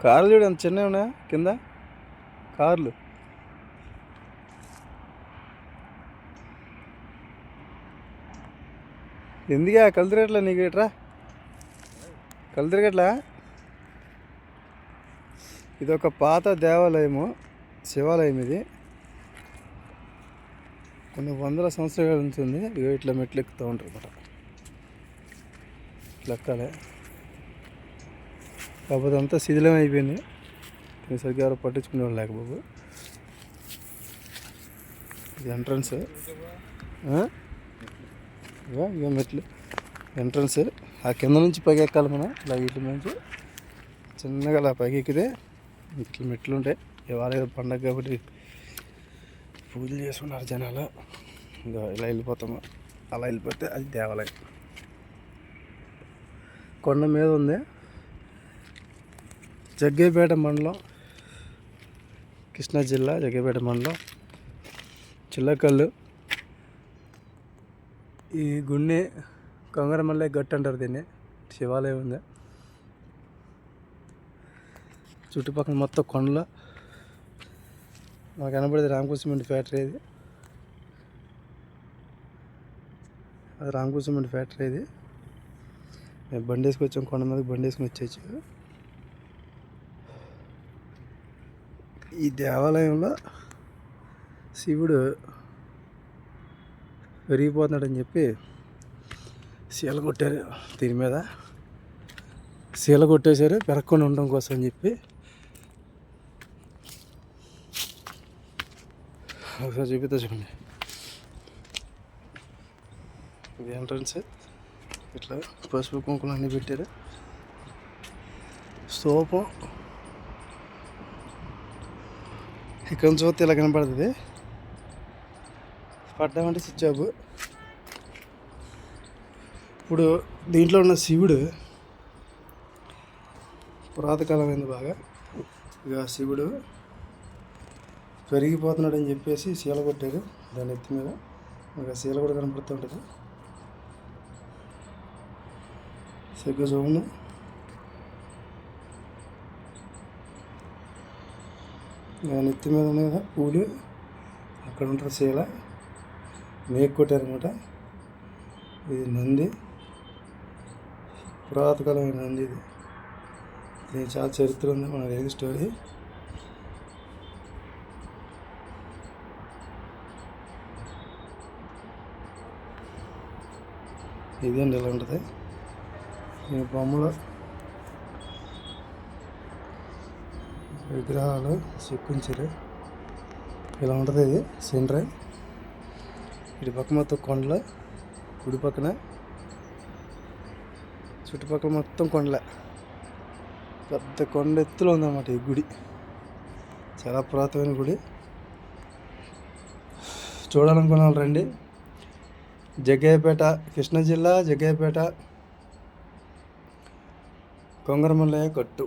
కార్లు చూడు ఎంత చిన్నవి ఉన్నా కింద కార్లు. ఎందుకా కళ్ళు తిరగట్లా నీకు? ఇట్రా కళ్ళు తిరగట్లా. ఇది ఒక పాత దేవాలయము, శివాలయం. ఇది కొన్ని వందల సంవత్సరాల ఉంటుంది. ఇట్లా మెట్లు ఎక్కుతూ ఉంటారు అన్నమాట. ఇట్లా ఎక్కాలి. కాకపోతే అంతా శిథిలం అయిపోయింది, సరిగ్గా ఎవరు పట్టించుకునేవాళ్ళు లేకపోతే. ఇది ఎంట్రన్స్, ఇక మెట్లు ఎంట్రన్స్. ఆ కింద నుంచి పైకి ఎక్కాలి మనం. ఇలా వీటి నుంచి చిన్నగా అలా పైకి ఎక్కితే ఇట్లా మెట్లు ఉంటాయి. ఇవాళ ఏదో పండగ కాబట్టి పూజలు చేసుకున్నారు జనాలు. ఇంకా ఇలా వెళ్ళిపోతాము. అలా వెళ్ళిపోతే అది దేవాలయం. కొండ మీద ఉంది. జగ్గయ్యపేట మండలం, కృష్ణా జిల్లా, జగ్గయ్యపేట మండలం, చిల్లకల్లు. ఈ గుడిని కొంగరమల్లె గట్టు అంటారు దీన్ని. శివాలయం ఉంది. చుట్టుపక్కల మొత్తం కొండలు. మాకు కనబడేది రామకృష్ణ సిమెంట్ ఫ్యాక్టరీ. అది రామకృష్ణ సిమెంట్ ఫ్యాక్టరీ. ఇది మేము బండి వేసుకొని వచ్చాం. కొండ మీదకి బండి వేసుకొని వచ్చేచ్చు. ఈ దేవాలయంలో శివుడు పెరిగిపోతున్నాడని చెప్పి శీల కొట్టారు. దీని మీద శీల కొట్టేశారు పెరగకుండా ఉండడం కోసం అని చెప్పి. ఒకసారి చూపిస్తా చూడండి. ఇది ఎంట్రన్స్. ఇట్లా పసుపు కుంకులు అన్నీ పెట్టారు. స్తూపం ఇక్కడ నుంచి చూస్తే ఇలా కనపడుతుంది. పడ్డామంటే స్విచ్ ఆఫ్. ఇప్పుడు దీంట్లో ఉన్న శివుడు పురాతకాలమైంది బాగా. ఇక శివుడు పెరిగిపోతున్నాడు అని చెప్పేసి శీల కొట్టారు దాని ఎత్తి మీద. ఇక శీల కూడా కనపడుతూ ఉంటుంది. సరిగ్గా చూడండి. దాని ఎత్తి మీద ఉన్నాయి కదా పూలు. అక్కడ ఉంటుంది శీల. మేకు కొట్టారనమాట. ఇది నంది, పురాతకాలమైన నంది. ఇది దీనికి చాలా చరిత్ర ఉంది, మనకు తెలియదు స్టోరీ. ఇదేంటి ఇలా ఉంటుంది. ఈ బొమ్మలు, విగ్రహాలు చెక్కించారు. ఇలా ఉంటుంది. ఇది సీనరీ. ఇటు పక్క మొత్తం కొండలు, కుడి పక్కన చుట్టుపక్కల మొత్తం కొండలే. పెద్ద కొండ ఎత్తులో ఉందన్నమాట ఈ గుడి. చాలా పురాతనమైన గుడి. చూడాలనుకున్న వాళ్ళు రండి. జగ్గయ్యపేట, కృష్ణా జిల్లా, జగ్గయ్యపేట, కొంగరమల్లయ్య గట్టు.